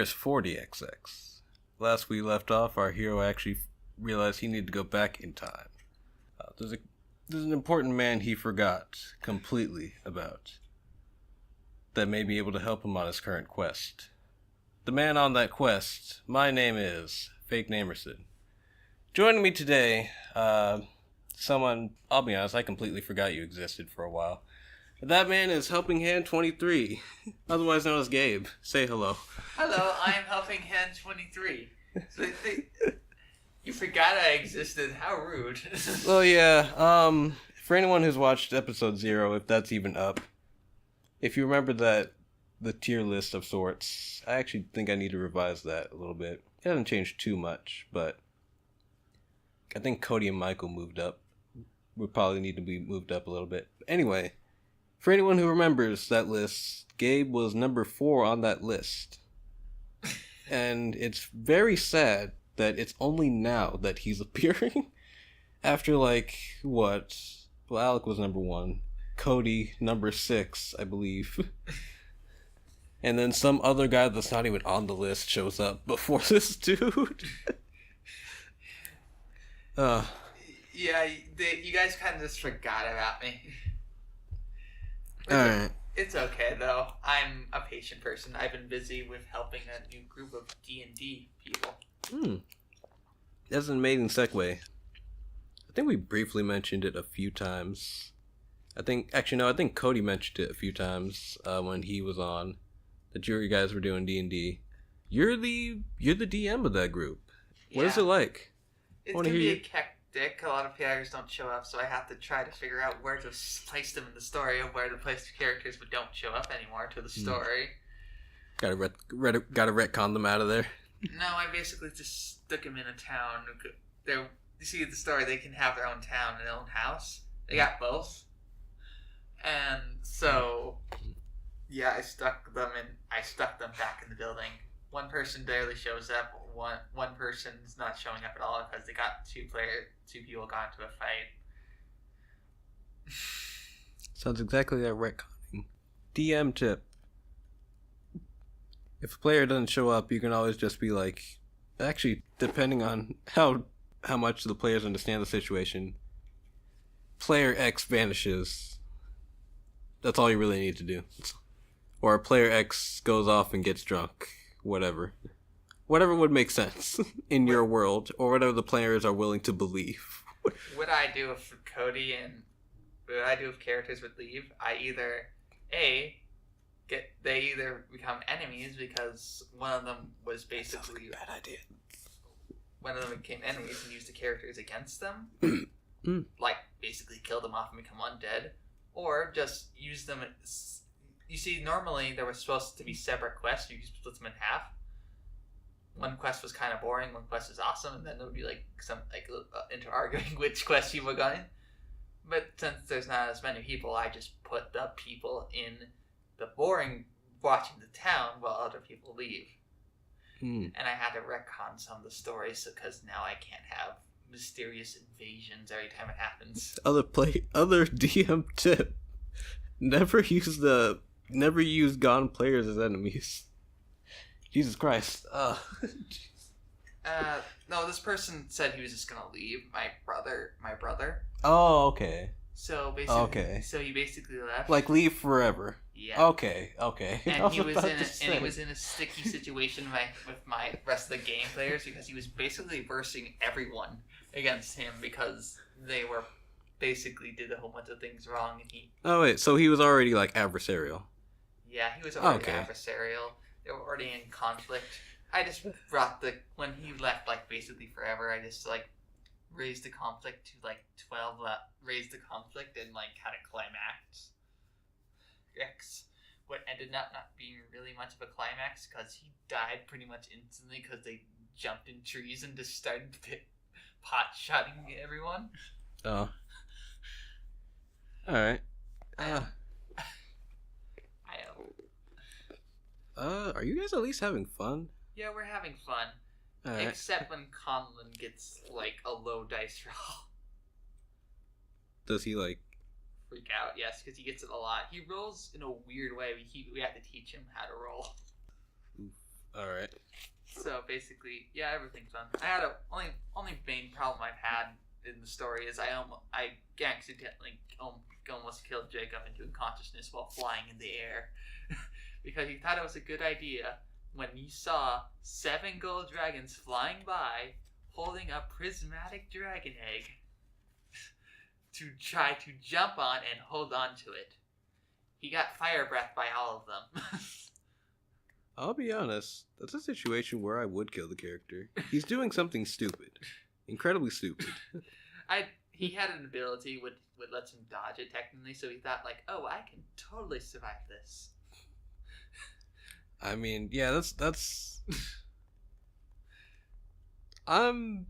is 40XX. Last we left off, our hero actually realized he needed to go back in time. There's an important man he forgot completely about that may be able to help him on his current quest. The man on that quest, my name is Fakenamerson. Joining me today, someone, I'll be honest, I completely forgot you existed for a while. That man is Helping Hand 23, otherwise known as Gabe. Say hello. Hello, I am Helping Hand 23. So you forgot I existed. How rude. Well, yeah, for anyone who's watched episode 0, if that's even up, if you remember that, the tier list of sorts, I actually think I need to revise that a little bit. It hasn't changed too much, but I think Cody and Michael moved up. Would probably need to be moved up a little bit. Anyway, for anyone who remembers that list, Gabe was number 4 on that list. And it's very sad that it's only now that he's appearing. After, what? Well, Alec was number 1. Cody, number 6, I believe. And then some other guy that's not even on the list shows up before this dude. Yeah, you guys kind of just forgot about me. Alright. It's okay, though. I'm a patient person. I've been busy with helping a new group of D&D people. That's an amazing segue. I think we briefly mentioned it a few times. I think Cody mentioned it a few times when he was on. That you guys were doing D&D. You're the DM of that group. What is it like? It's going to be hectic. A lot of players don't show up, so I have to try to figure out where to place them in the story, of where to place the characters but don't show up anymore to the story. Gotta retcon them out of there. No, I basically just stuck them in a town. You see the story, they can have their own town and their own house. They got both. And so, yeah, I stuck them back in the building. One person barely shows up. One person's not showing up at all because they got two people got into a fight. Sounds exactly like retconning. DM tip. If a player doesn't show up, you can always just be like, actually, depending on how much the players understand the situation, player X vanishes. That's all you really need to do. Or player X goes off and gets drunk. Whatever would make sense in your world, or whatever the players are willing to believe. What I do with Cody and what I do with characters with leave, they either become enemies because one of them was basically like a bad idea. One of them became enemies and used the characters against them, like basically kill them off and become undead, or just use them. You see, normally there was supposed to be separate quests. You could split them in half. One quest was kind of boring. One quest was awesome, and then there would be into arguing which quest you were going. But since there's not as many people, I just put the people in the boring watching the town while other people leave. And I had to retcon some of the stories because now I can't have mysterious invasions every time it happens. Other DM tip: never use gone players as enemies. Jesus Christ. No, this person said he was just gonna leave. My brother. Oh, okay. So basically, So he basically left. Like leave forever. Yeah. Okay. And he was in a sticky situation with my rest of the game players because he was basically versing everyone against him because they were basically did a whole bunch of things wrong, and he. Oh wait, so he was already adversarial. Yeah, he was already adversarial. They were already in conflict. I just brought when he left basically forever, I just raised the conflict to 12, raised the conflict and had a climax. What ended up not being really much of a climax because he died pretty much instantly because they jumped in trees and just started pot-shotting everyone. Oh. Alright. Are you guys at least having fun? Yeah, we're having fun. Right. Except when Conlon gets, a low dice roll. Does he, freak out, yes, because he gets it a lot. He rolls in a weird way. We have to teach him how to roll. All right. So basically, yeah, everything's fun. I had only main problem I've had in the story is I accidentally almost killed Jacob into unconsciousness while flying in the air because he thought it was a good idea when he saw 7 gold dragons flying by holding a prismatic dragon egg to try to jump on and hold on to it. He got fire breath by all of them. I'll be honest. That's a situation where I would kill the character. He's doing something stupid. Incredibly stupid. He had an ability would lets him dodge it technically, so he thought like, oh, I can totally survive this. I mean, yeah, that's. I'm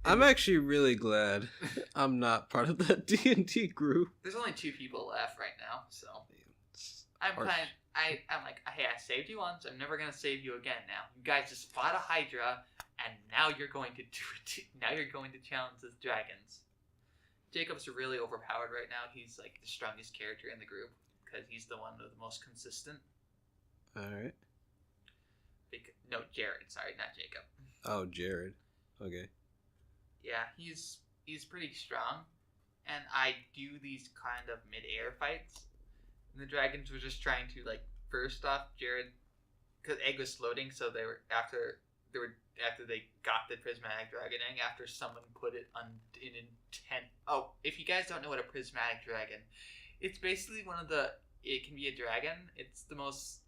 actually really glad I'm not part of that D&D group. There's only 2 people left right now, so I'm like, hey, I saved you once. I'm never gonna save you again. Now you guys just fought a Hydra, and now you're going to do it. Now you're going to challenge the dragons. Jacob's really overpowered right now. He's like the strongest character in the group because he's the one with the most consistent. All right. No, Jared. Sorry, not Jacob. Oh, Jared. Okay. Yeah, he's pretty strong, and I do these kind of mid-air fights. And the dragons were just trying to like first off, Jared, because egg was floating, so they were after they got the prismatic dragon egg after someone put it in intent. Oh, if you guys don't know what a prismatic dragon, it's basically it can be a dragon. It's the most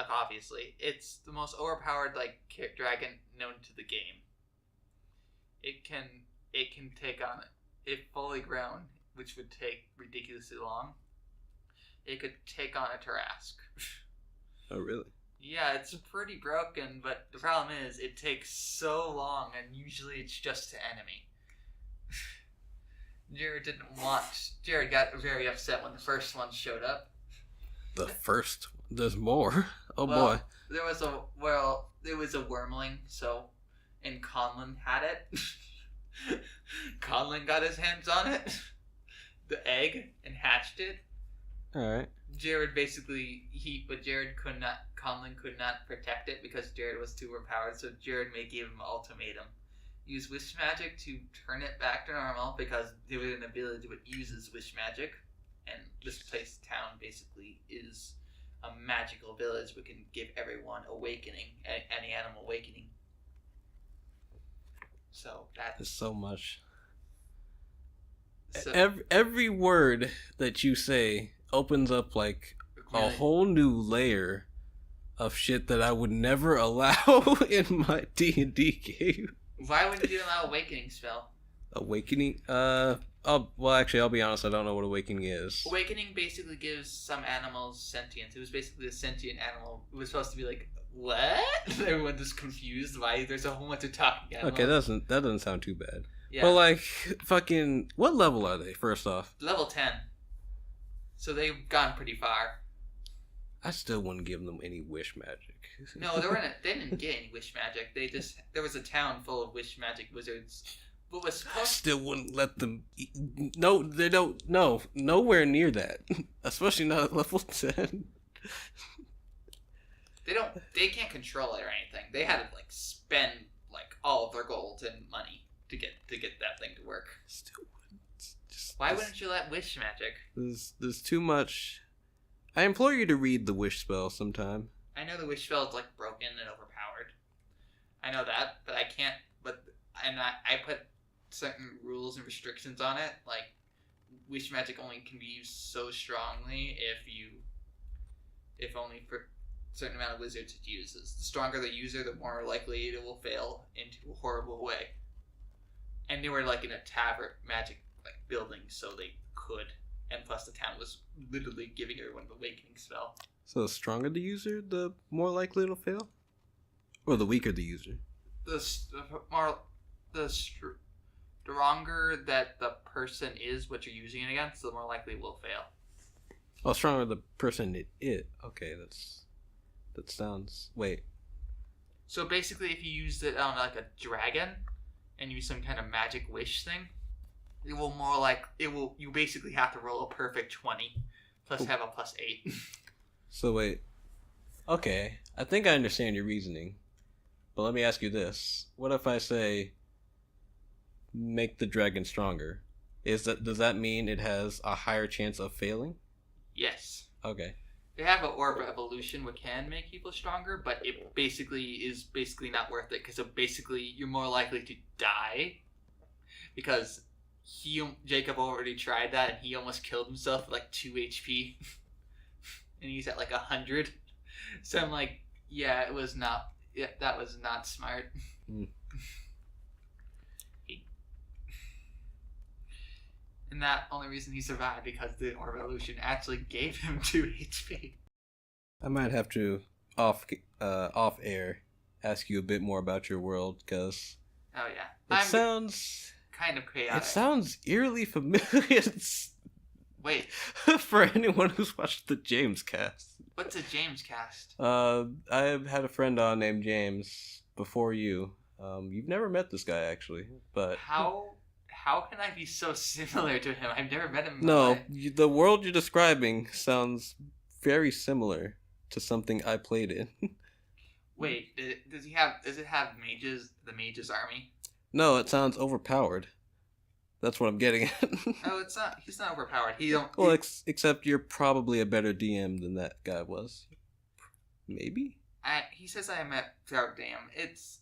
obviously it's the most overpowered like dragon known to the game. It can take on if fully grown, which would take ridiculously long. It could take on a Tarask. Oh, really? Yeah, it's pretty broken, but the problem is it takes so long, and usually it's just to enemy. Jared got very upset when the first one showed up. The first? There's more? Oh, well, boy. There was a wormling, and Conlon had it. Conlon got his hands on it, the egg, and hatched it. Alright. Jared basically, Conlon could not protect it because Jared was too overpowered, so Jared may give him an ultimatum. Use wish magic to turn it back to normal because there was an ability that uses wish magic, and this town basically is a magical village which can give everyone awakening, any animal awakening. So There's so much. So, every word that you say opens up like a whole new layer of shit that I would never allow in my D&D game. Why wouldn't you allow awakening spell? Awakening? I'll be honest, I don't know what awakening is. Awakening basically gives some animals sentience. It was basically a sentient animal. It was supposed to be like, what? Everyone just confused why there's a whole bunch of talking animals. Okay, that doesn't sound too bad. Yeah. But like, fucking, what level are they, first off? Level 10. So they've gone pretty far. I still wouldn't give them any wish magic. No, they didn't get any wish magic. There was a town full of wish magic wizards. What was I still wouldn't let them. No, they don't. No, nowhere near that. Especially not at level 10. They can't control it or anything. They had to like spend like all of their gold and money to get that thing to work. Still wouldn't. Why wouldn't you let wish magic? There's too much. I implore you to read the wish spell sometime. I know the wish spell is like broken and overpowered. I know that, but I can't. I put certain rules and restrictions on it. Like wish magic only can be used so strongly if only for a certain amount of wizards it uses. The stronger the user, the more likely it will fail into a horrible way. And they were like in a tavern magic like building, so they could. And plus, the town was literally giving everyone the awakening spell. So the stronger the user, the more likely it'll fail, or the weaker the user. The stronger that the person is, what you're using it against, the more likely it will fail. Oh, stronger the person it. Okay, that sounds. Wait. So basically, if you used it on like a dragon and use some kind of magic wish thing, you basically have to roll a perfect 20 plus have a plus 8. So wait. Okay. I think I understand your reasoning, but let me ask you this: what if I say make the dragon stronger? Does that mean it has a higher chance of failing? Yes. Okay. They have an orb of evolution which can make people stronger, but it basically is not worth it because basically you're more likely to die because Jacob already tried that and he almost killed himself with like 2 HP and he's at like 100. So I'm like, that was not smart. Mm. And that only reason he survived because the orb evolution actually gave him 2 HP. I might have to off air ask you a bit more about your world because Oh yeah, it sounds kind of chaotic. It sounds eerily familiar. Wait, for anyone who's watched the James cast. What's a James cast? I had a friend on named James before you. You've never met this guy actually, but How can I be so similar to him? I've never met him. No, the world you're describing sounds very similar to something I played in. Wait, does it have mages? The mages army? No, it sounds overpowered. That's what I'm getting at. Oh, it's not. He's not overpowered. Except you're probably a better DM than that guy was. Maybe. He says I am at Dam.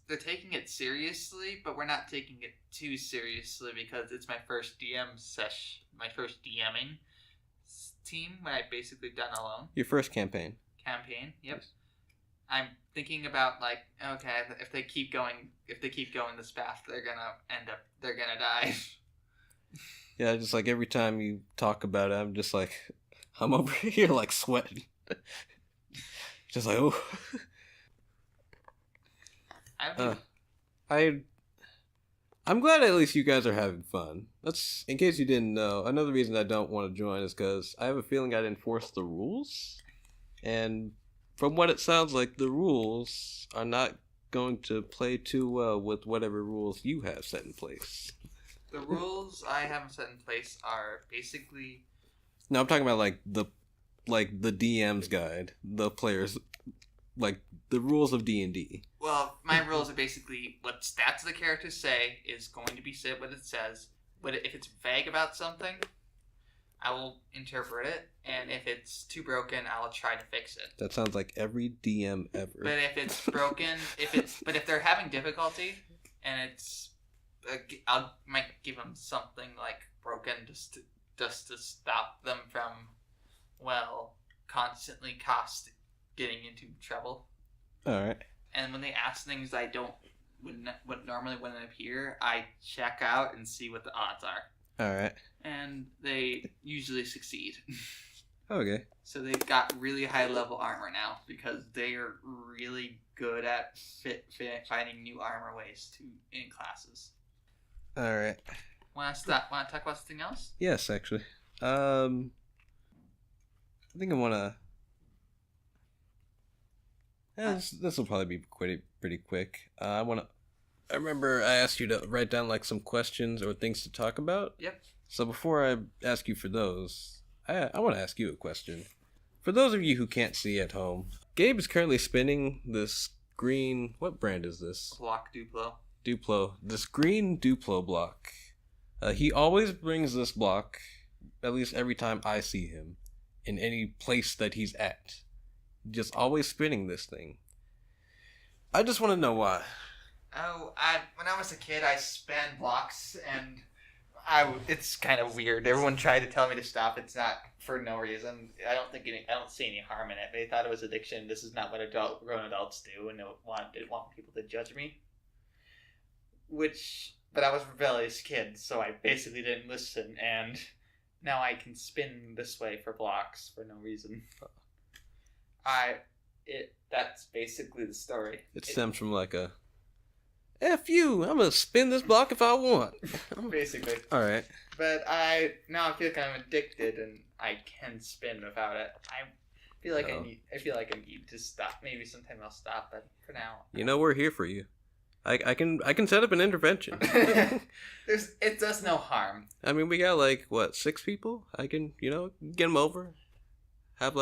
They're taking it seriously, but we're not taking it too seriously because it's my first my first DMing team when I basically done alone. Your first campaign. Yep. Yes. I'm thinking about like, okay, if they keep going this path, they're gonna die. Yeah, just like every time you talk about it, I'm over here like sweating. Just like, oh. I'm glad at least you guys are having fun. That's, in case you didn't know, another reason I don't want to join is because I have a feeling I'd enforce the rules. And from what it sounds like, the rules are not going to play too well with whatever rules you have set in place. The rules I have set in place are basically... No, I'm talking about the DM's guide, the players, like the rules of D&D. Well, my rules are basically what stats the characters say is going to be said what it says. But if it's vague about something, I will interpret it, and if it's too broken, I'll try to fix it. That sounds like every DM ever. But if it's broken, if they're having difficulty, and it's, might give them something like broken just to stop them from, constantly getting into trouble. All right. And when they ask things I would normally wouldn't appear, I check out and see what the odds are. All right. And they usually succeed. Okay. So they've got really high level armor now because they are really good at finding new armor ways in classes. All right. Want to talk about something else? Yes, actually. I think I want to. This will probably be pretty quick. I remember I asked you to write down some questions or things to talk about. Yep. So before I ask you for those, I want to ask you a question. For those of you who can't see at home, Gabe is currently spinning this green. What brand is this? Block Duplo. Duplo. This green Duplo block. He always brings this block, at least every time I see him, in any place that he's at. Just always spinning this thing. I just want to know why. Oh, when I was a kid, I span blocks, and it's kind of weird. Everyone tried to tell me to stop. It's not for no reason. I don't see any harm in it. They thought it was addiction. This is not what grown adults do, and didn't want people to judge me. But I was a rebellious kid, so I basically didn't listen, and now I can spin this way for blocks for no reason. That's basically the story. It stems from a F you, I'm gonna spin this block if I want. Basically. Alright. But I feel like I'm addicted and I can spin without it. I feel like I need to stop. Maybe sometime I'll stop, but for now. We're here for you. I can set up an intervention. It does no harm. I mean, we got 6 people? I can, get them over. Have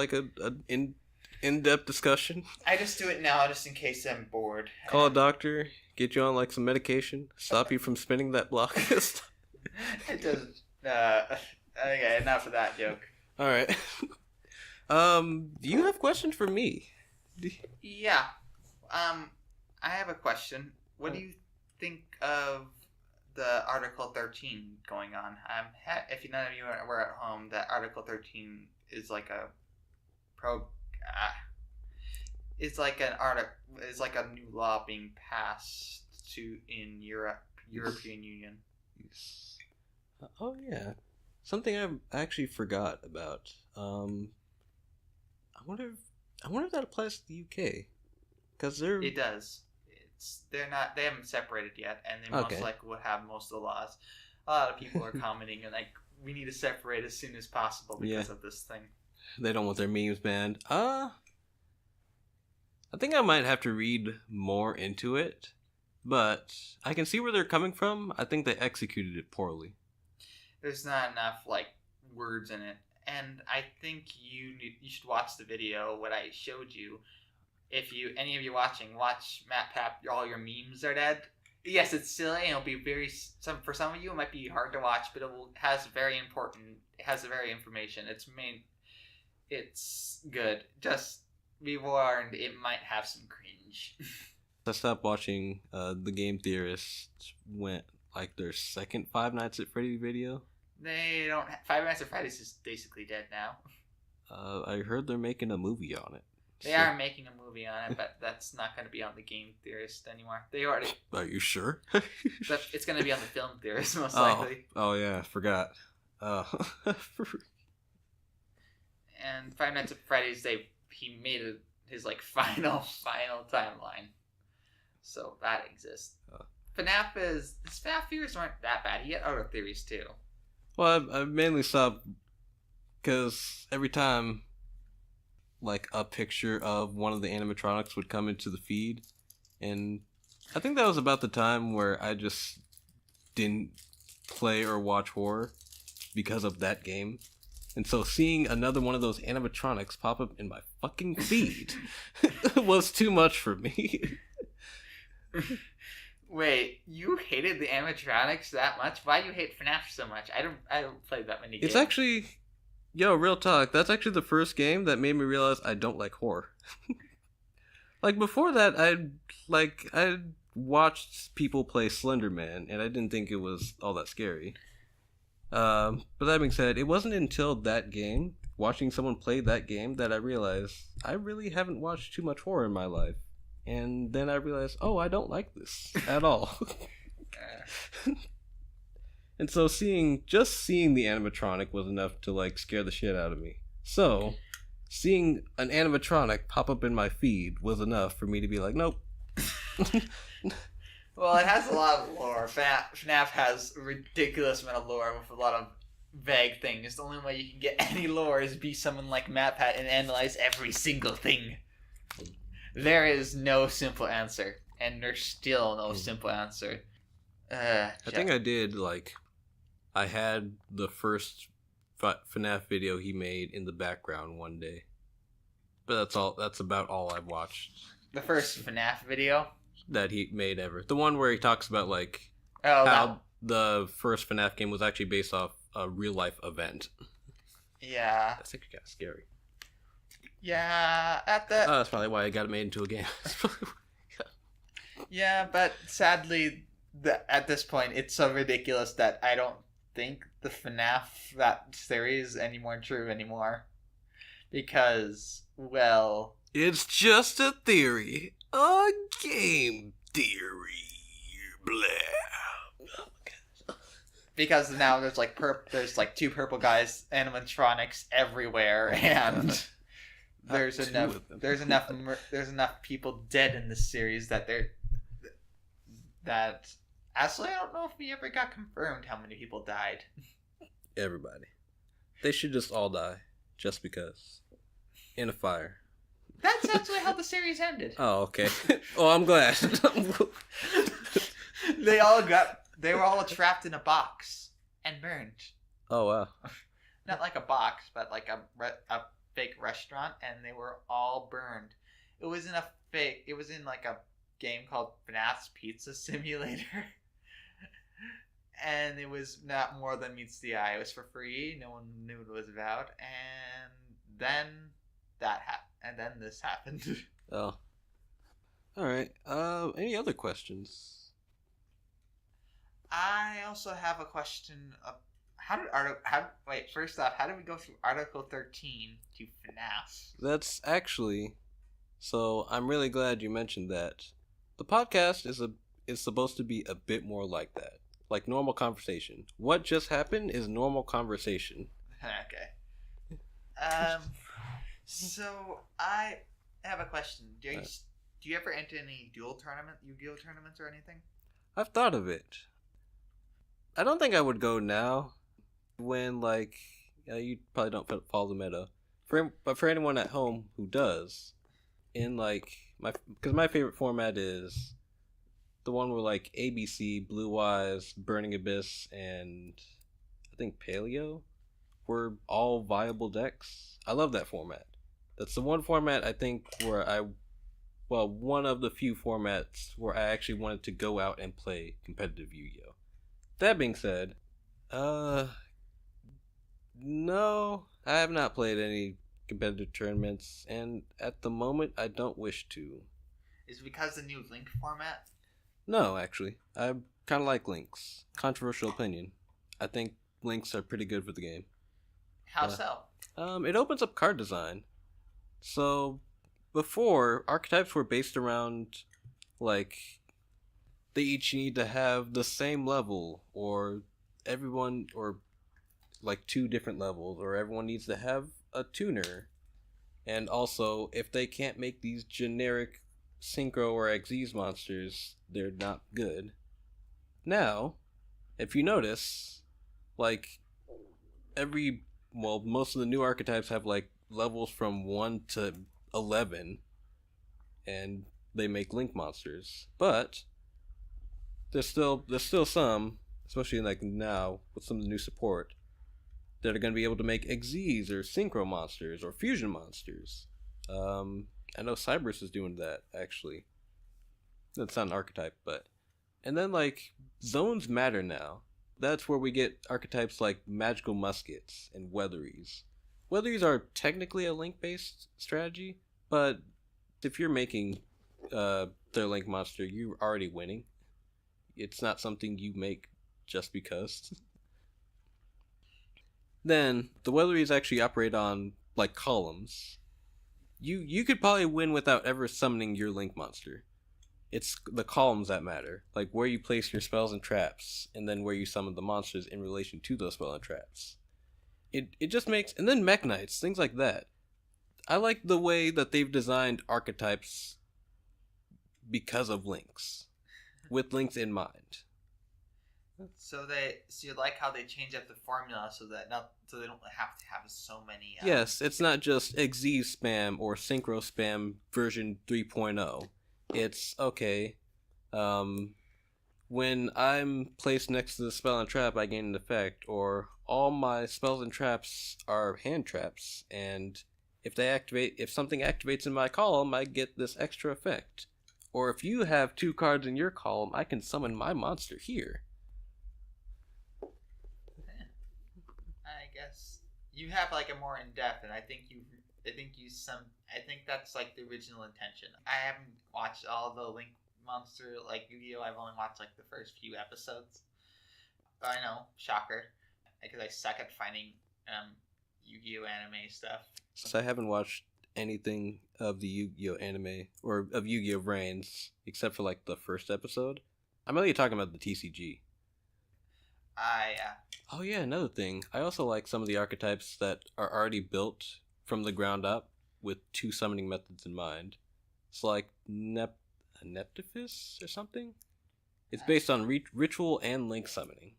in-depth discussion. I just do it now just in case I'm bored. Call a doctor, get you on like some medication, stop you from spinning that block. It doesn't. Okay, enough of that joke. All right. Do you have questions for me? Yeah. I have a question. What do you think of the Article 13 going on? If none of you were at home, that Article 13 is like a it's like a new law being passed in European Union. Oh yeah, something I actually forgot about. I wonder if that applies to the UK, because It does. They haven't separated yet, and they most likely would have most of the laws. A lot of people are commenting and like, we need to separate as soon as possible because of this thing. They don't want their memes banned. I think I might have to read more into it, but I can see where they're coming from. I think they executed it poorly. There's not enough like words in it, and I think you should watch the video what I showed you. If any of you watching, watch Matt Pap. All your memes are dead. Yes, it's silly, and it'll be for some of you it might be hard to watch, but it has very information. It's good. Just be warned, it might have some cringe. I stopped watching the Game Theorists went like their second Five Nights at Freddy's video. They don't. Five Nights at Freddy's is basically dead now. I heard they're making a movie on it. They are making a movie on it, but that's not going to be on the Game Theorist anymore. They already. Are you sure? It's going to be on the Film Theorist most likely. Oh yeah, I forgot. And Five Nights at Freddy's, he made his like final timeline, so that exists. FNAF theories weren't that bad. He had other theories too. Well, I mainly stopped because every time like a picture of one of the animatronics would come into the feed, and I think that was about the time where I just didn't play or watch horror because of that game. And so seeing another one of those animatronics pop up in my fucking feed was too much for me. Wait, you hated the animatronics that much? Why do you hate FNAF so much? I don't play that many games. It's actually, real talk, that's actually the first game that made me realize I don't like horror. Like before that, I watched people play Slender Man, and I didn't think it was all that scary. But that being said, it wasn't until that game, watching someone play that game, that I realized I really haven't watched too much horror in my life. And then I realized, I don't like this at all. And so just seeing the animatronic was enough to like scare the shit out of me. So seeing an animatronic pop up in my feed was enough for me to be like, nope. Well, it has a lot of lore. FNAF has a ridiculous amount of lore with a lot of vague things. The only way you can get any lore is be someone like MatPat and analyze every single thing. There is no simple answer, and there's still no simple answer. I think I did, I had the first FNAF video he made in the background one day. But that's about all I've watched. The first FNAF video? That he made ever. The one where he talks about, how the first FNAF game was actually based off a real-life event. Yeah. That's actually kind of scary. Yeah, that's probably why I got it made into a game. Yeah, but sadly, at this point, it's so ridiculous that I don't think the FNAF, that series, is any more true anymore. Because, well... It's just a theory. A game theory. Blah. Because now there's two purple guys, animatronics everywhere, and there's enough people dead in this series that actually I don't know if we ever got confirmed how many people died. Everybody. They should just all die, just because. In a fire. That's actually how the series ended. Oh, okay. Oh, I'm glad. They were all trapped in a box and burned. Oh, wow. Not like a box, but like a fake restaurant, and they were all burned. It was in a fake. It was in like a game called FNAF's Pizza Simulator, and it was not more than meets the eye. It was for free. No one knew what it was about, and then that happened, and then this happened. Oh, all right. Any other questions? I also have a question of first off, how did we go through Article 13 to FNAF? That's actually, so I'm really glad you mentioned that. The podcast is supposed to be a bit more like that. Like normal conversation. What just happened is normal conversation. Okay. So I have a question. Do you ever enter any Yu-Gi-Oh tournaments or anything? I've thought of it. I don't think I would go now. When you probably don't follow the meta. But for anyone at home who does, in because my favorite format is the one where like ABC, Blue Eyes, Burning Abyss, and I think Paleo were all viable decks. I love that format. That's the one format I think where one of the few formats where I actually wanted to go out and play competitive Yu-Gi-Oh. That being said, no, I have not played any competitive tournaments, and at the moment, I don't wish to. Is it because the new Link format? No, actually. I kind of like Links. Controversial opinion. I think Links are pretty good for the game. How so? It opens up card design. So, before, archetypes were based around, they each need to have the same level, or everyone, or two different levels, or everyone needs to have a tuner. And also, if they can't make these generic Synchro or Xyz monsters, they're not good. Now, if you notice, most of the new archetypes have levels from 1 to 11, and they make Link monsters. But there's still some, especially now with some of the new support, that are going to be able to make Xyz or Synchro monsters or Fusion monsters. I know Cybers is doing that, actually. That's not an archetype, but... And then, zones matter now. That's where we get archetypes like Magical Muskets and Weatheries. Weatheries are technically a Link-based strategy, but if you're making their Link monster, you're already winning. It's not something you make just because. Then, the Weatheries actually operate on, columns. You could probably win without ever summoning your Link monster. It's the columns that matter, where you place your spells and traps, and then where you summon the monsters in relation to those spells and traps. It just makes... And then Mech Knights, things like that. I like the way that they've designed archetypes because of Links, with Links in mind. So you like how they change up the formula so they don't have to have so many. Yes, it's not just Xyz spam or Synchro spam version 3.0. It's okay. When I'm placed next to the spell and trap, I gain an effect, or all my spells and traps are hand traps, and if something activates in my column, I get this extra effect. Or if you have 2 cards in your column, I can summon my monster here. I guess you have a more in-depth, and I think that's the original intention. I haven't watched all the Link monster Yu-Gi-Oh. I've only watched the first few episodes. I know, shocker, because I suck at finding Yu-Gi-Oh anime stuff. So I haven't watched anything of the Yu-Gi-Oh anime or of Yu-Gi-Oh Reigns except for the first episode. I'm really talking about the TCG. Yeah. Oh yeah, another thing. I also like some of the archetypes that are already built from the ground up with 2 summoning methods in mind. It's like Neptifus or something? It's based on ritual and Link summoning.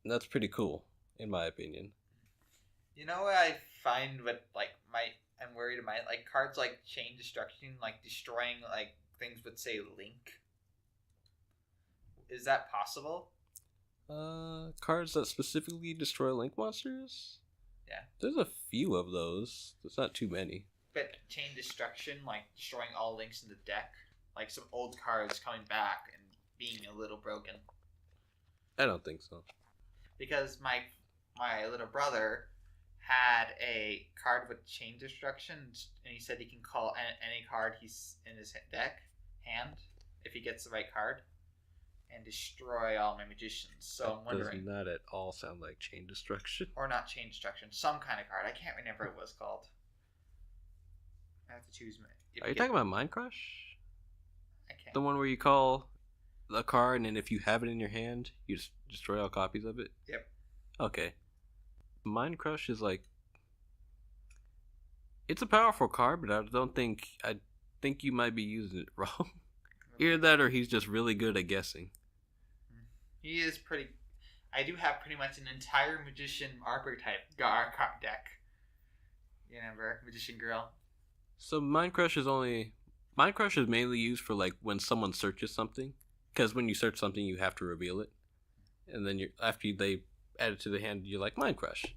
And that's pretty cool, in my opinion. You know what I find I'm worried about cards Chain Destruction, destroying things with say Link. Is that possible? Cards that specifically destroy Link monsters? Yeah. There's a few of those. There's not too many. But chain destruction, like destroying all links in the deck, like some old cards coming back and being a little broken. I don't think so. Because my little brother had a card with chain destruction, and he said he can call any card he's in his hand, if he gets the right card, and destroy all my magicians. So I'm wondering. Does not at all sound like chain destruction. Or not chain destruction, some kind of card. I can't remember what it was called. I have to choose. Are you talking about Mind Crush? I can't. The one where you call a card, and then if you have it in your hand, you just destroy all copies of it? Yep. Okay. Mind Crush is like... It's a powerful card, but I think you might be using it wrong. Either that or he's just really good at guessing. He is pretty... I do have pretty much an entire Magician archetype card deck. You remember? Magician Girl. So Mind Crush is mainly used for like when someone searches something. Because when you search something, you have to reveal it. And then after they add it to the hand, you're like, Mind Crush.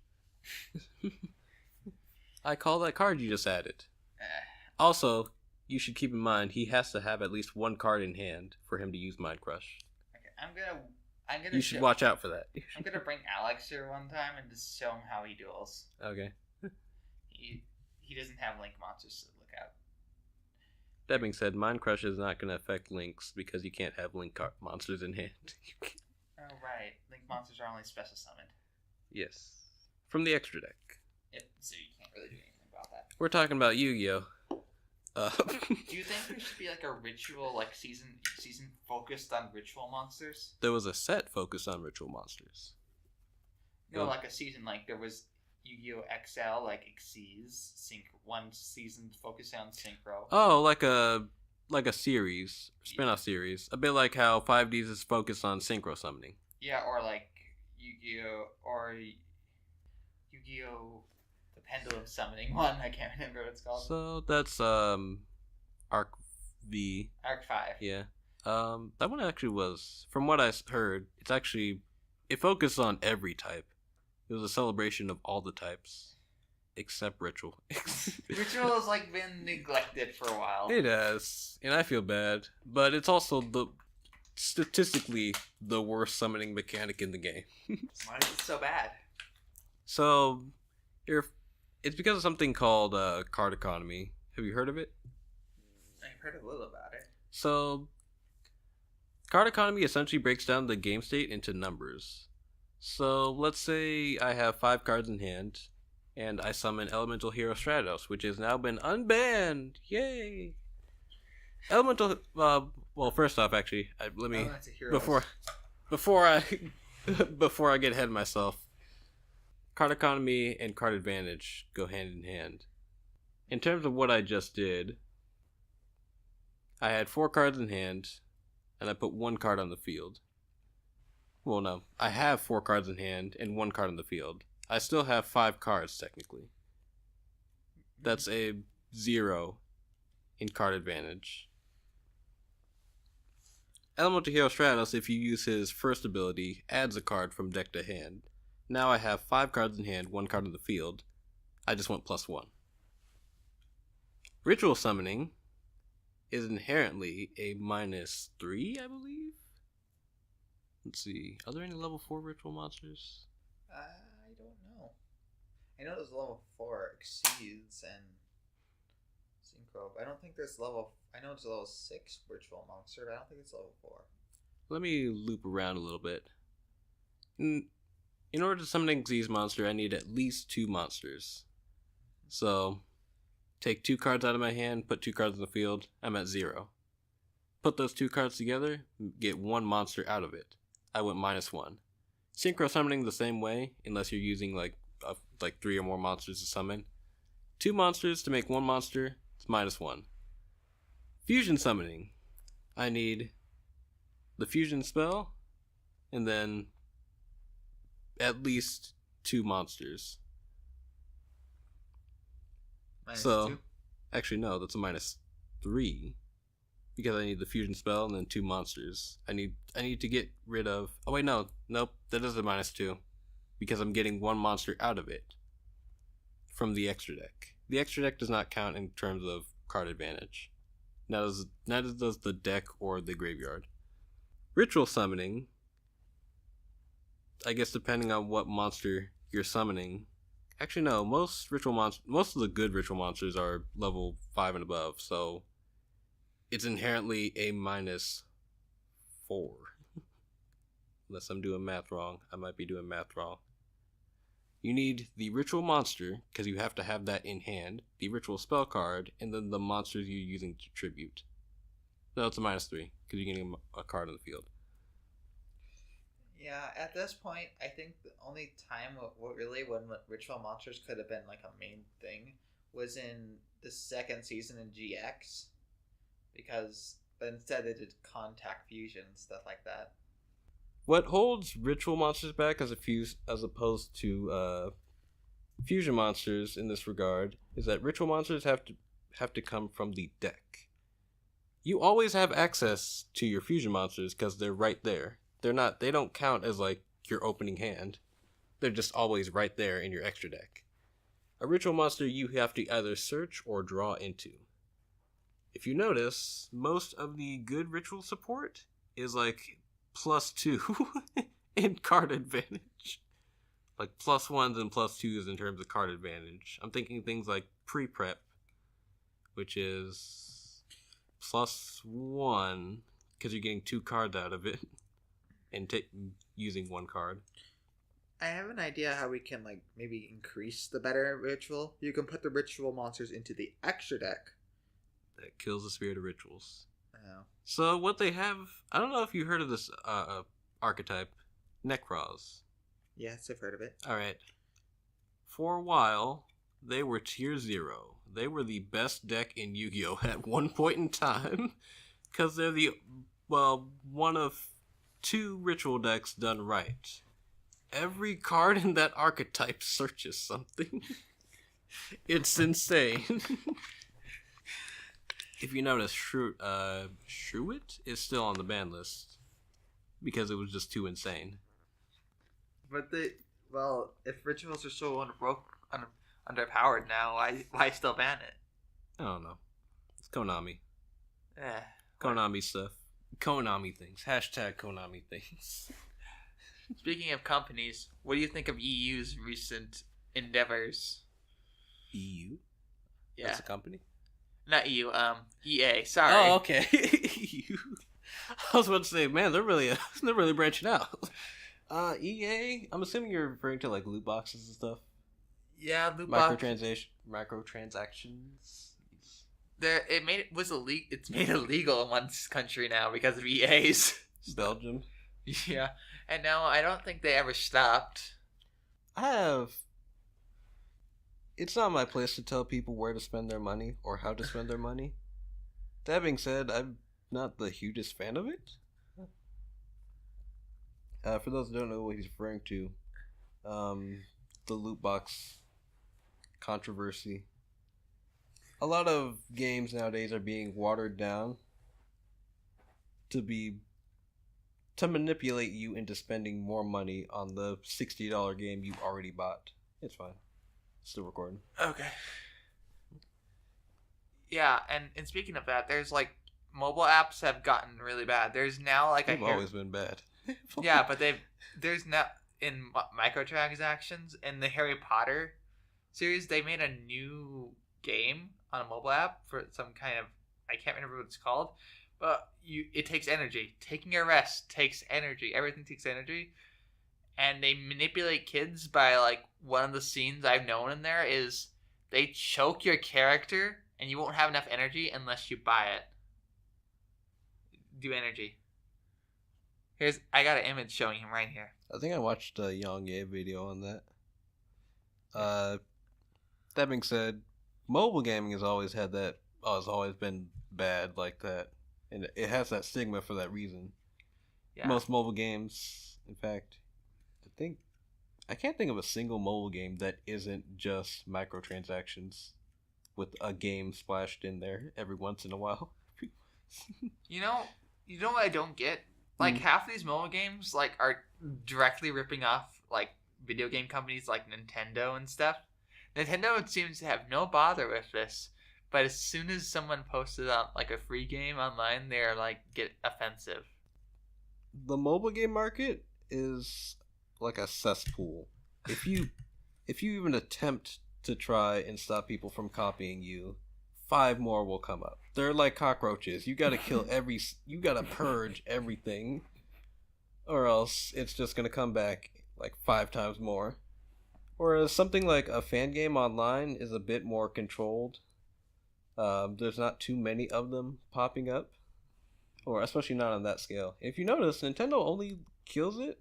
I call that card you just added. Also, you should keep in mind, he has to have at least one card in hand for him to use Mind Crush. Okay, I'm gonna. You should watch out for that. I'm gonna bring Alex here one time and just show him how he duels. Okay. He doesn't have Link monsters to look out. That being said, Mind Crush is not going to affect Links because you can't have Link monsters in hand. Oh, right. Link monsters are only special summoned. Yes. From the extra deck. Yep, so you can't really do anything about that. We're talking about Yu-Gi-Oh! Do you think there should be like a ritual, like season focused on ritual monsters? There was a set focused on ritual monsters. No, like a season, like there was Yu-Gi-Oh! XL, like Xyz, one season focused on Synchro. Oh, like a series, spin-off series. A bit like how 5Ds is focused on synchro summoning. Yeah, or like Yu-Gi-Oh! Or Yu-Gi-Oh! The Pendulum Summoning one. I can't remember what it's called. So that's Arc V. Arc 5. Yeah. That one actually was, from what I heard, it focused on every type. It was a celebration of all the types, except Ritual. Ritual has like been neglected for a while. It has, and I feel bad. But it's also statistically the worst summoning mechanic in the game. Why is it so bad? So, it's because of something called card economy. Have you heard of it? I've heard a little about it. So, card economy essentially breaks down the game state into numbers. So, let's say I have 5 cards in hand, and I summon Elemental Hero Stratos, which has now been unbanned. Yay! Elemental, well, first off, actually, let me, before I get ahead of myself, card economy and card advantage go hand in hand. In terms of what I just did, I had 4 cards in hand, and I put 1 card on the field. Well, no. I have 4 cards in hand and 1 card on the field. I still have 5 cards, technically. That's a 0 in card advantage. Elemental Hero Stratos, if you use his first ability, adds a card from deck to hand. Now I have 5 cards in hand, 1 card on the field. I just went +1. Ritual Summoning is inherently a -3, I believe? Let's see. Are there any level 4 ritual monsters? I don't know. I know there's level 4 Xyz and Synchro, but I don't think there's level... I know it's a level 6 ritual monster, but I don't think it's level 4. Let me loop around a little bit. In order to summon an Xyz monster, I need at least 2 monsters. So, take 2 cards out of my hand, put 2 cards in the field, I'm at 0. Put those 2 cards together, get 1 monster out of it. I went -1. Synchro summoning the same way, unless you're using like 3 or more monsters to summon. 2 monsters to make 1 monster, it's -1. Fusion summoning. I need the fusion spell, and then at least 2 monsters. -2? Actually no, that's a -3. Because I need the fusion spell and then 2 monsters. I need to get rid of... Oh wait, nope, that is a -2. Because I'm getting 1 monster out of it. from the extra deck. The extra deck does not count in terms of card advantage. Neither does the deck or the graveyard. Ritual summoning, I guess depending on what monster you're summoning. Actually, no, most of the good ritual monsters are level 5 and above, so it's inherently a -4. Unless I'm doing math wrong. I might be doing math wrong. You need the ritual monster, because you have to have that in hand, the ritual spell card, and then the monsters you're using to tribute. No, it's a -3, because you're getting a card on the field. Yeah, at this point, I think the only time when ritual monsters could have been like a main thing was in the second season in GX, because instead they did contact fusion and stuff like that. What holds ritual monsters back as opposed to fusion monsters in this regard is that ritual monsters have to come from the deck. You always have access to your fusion monsters because they're right there. They don't count as like your opening hand. They're just always right there in your extra deck. A ritual monster you have to either search or draw into. If you notice, most of the good ritual support is like +2 in card advantage. Like +1s and +2s in terms of card advantage. I'm thinking things like pre-prep, which is +1 because you're getting 2 cards out of it and using 1 card. I have an idea how we can like maybe increase the better ritual. You can put the ritual monsters into the extra deck. That kills the spirit of rituals. Oh. So what they have, I don't know if you heard of this archetype, Necros. Yes, I've heard of it. Alright. For a while, they were tier 0. They were the best deck in Yu-Gi-Oh! At one point in time. Because they're one of 2 ritual decks done right. Every card in that archetype searches something. It's insane. If you notice, Shruit is still on the ban list because it was just too insane. But if rituals are so underpowered now, why still ban it? I don't know. It's Konami. Eh. Konami stuff. Konami things. #Konami things. Speaking of companies, what do you think of EU's recent endeavors? EU? Yeah. That's a company? Not EU, EA, sorry. Oh, okay. EU. I was about to say, man, they're really branching out. EA, I'm assuming you're referring to like loot boxes and stuff. Yeah, loot boxes. Microtransactions. It's made illegal in one country now because of EA's. Belgium. Yeah, and now I don't think they ever stopped. It's not my place to tell people where to spend their money or how to spend their money. That being said, I'm not the hugest fan of it. For those who don't know what he's referring to, the loot box controversy. A lot of games nowadays are being watered down to manipulate you into spending more money on the $60 game you already bought. It's fine. Still recording. Okay. Yeah, and speaking of that, there's like mobile apps have gotten really bad. There's now like they've always been bad. Yeah, but there's now in microtransactions in the Harry Potter series, they made a new game on a mobile app for some kind of, I can't remember what it's called, but it takes energy. Taking a rest takes energy. Everything takes energy. And they manipulate kids by, like, one of the scenes I've known in there is they choke your character and you won't have enough energy unless you buy it. Do energy. I got an image showing him right here. I think I watched a Yongye video on that. That being said, mobile gaming has always been bad like that. And it has that stigma for that reason. Yeah. Most mobile games, in fact, I can't think of a single mobile game that isn't just microtransactions with a game splashed in there every once in a while. You know what I don't get? Like half of these mobile games like are directly ripping off like video game companies like Nintendo and stuff. Nintendo seems to have no bother with this, but as soon as someone posted on like a free game online, they're like get offensive. The mobile game market is like a cesspool. If you even attempt to try and stop people from copying you, 5 more will come up. They're like cockroaches. You gotta you gotta purge everything, or else it's just gonna come back like 5 times more. Whereas something like a fan game online is a bit more controlled. There's not too many of them popping up, or especially not on that scale. If you notice, Nintendo only kills it,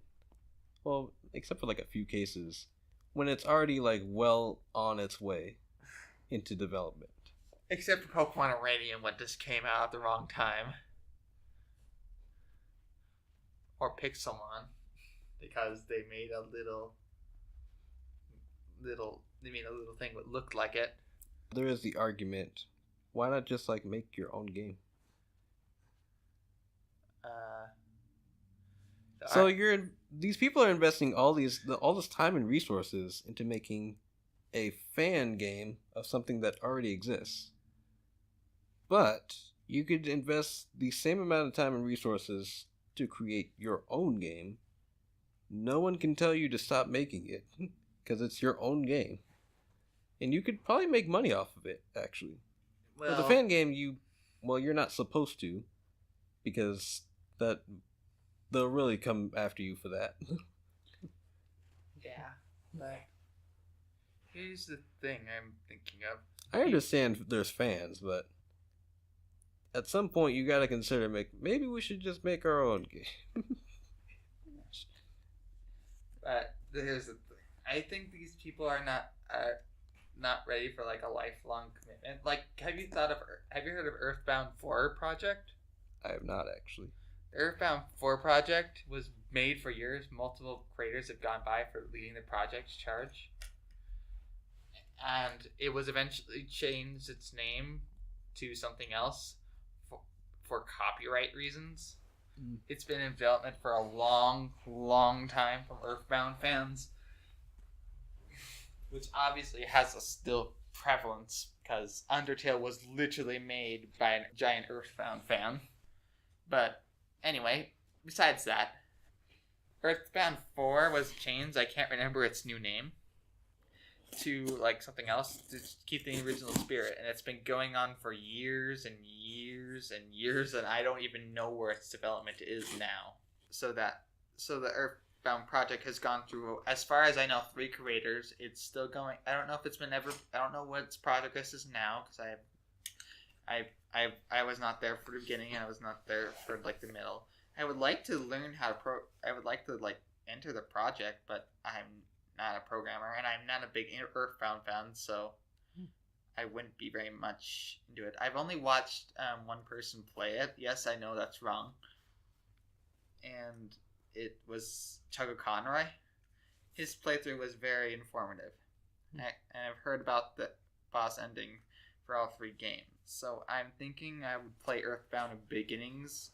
well, except for like a few cases, when it's already like well on its way into development. Except for Pokemon Uranium, what just came out at the wrong time. Or Pixelmon, because they made a little thing that looked like it. There is the argument, why not just like make your own game? So these people are investing all this time and resources into making a fan game of something that already exists. But you could invest the same amount of time and resources to create your own game. No one can tell you to stop making it because it's your own game. And you could probably make money off of it, actually. Well, With a fan game, you're not supposed to, because they'll really come after you for that. Yeah, but here's the thing I'm thinking of. I understand there's fans, but at some point you gotta consider maybe we should just make our own game. But here's the thing. I think these people are not ready for like a lifelong commitment. Like, have you heard of Earthbound 4 project? I have not actually. The Earthbound 4 project was made for years. Multiple creators have gone by for leading the project's charge. And it was eventually changed its name to something else for copyright reasons. Mm. It's been in development for a long, long time from Earthbound fans, which obviously has a still prevalence because Undertale was literally made by a giant Earthbound fan. But anyway, besides that, Earthbound 4 was changed, I can't remember its new name, to like something else to keep the original spirit, and it's been going on for years and years and years, and I don't even know where its development is now. So the Earthbound project has gone through, as far as I know, 3 creators. It's still going. I don't know if it's been ever. I don't know what its progress is now because I was not there for the beginning and I was not there for like the middle. I would like to learn how to I would like to like enter the project, but I'm not a programmer and I'm not a big Earthbound fan, so I wouldn't be very much into it. I've only watched one person play it. Yes, I know that's wrong. And it was Chugga Conroy. His playthrough was very informative. And I've heard about the boss ending for all 3 games. So I'm thinking I would play Earthbound Beginnings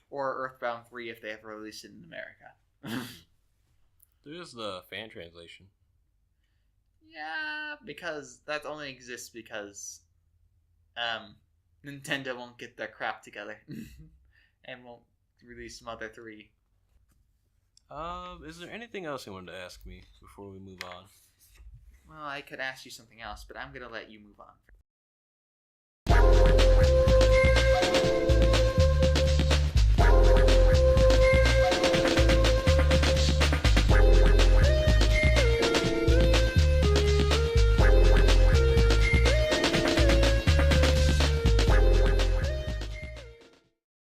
or Earthbound 3 if they ever release it in America. There's the fan translation. Yeah, because that only exists because Nintendo won't get their crap together and won't release Mother 3. Is there anything else you wanted to ask me before we move on? Well, I could ask you something else, but I'm going to let you move on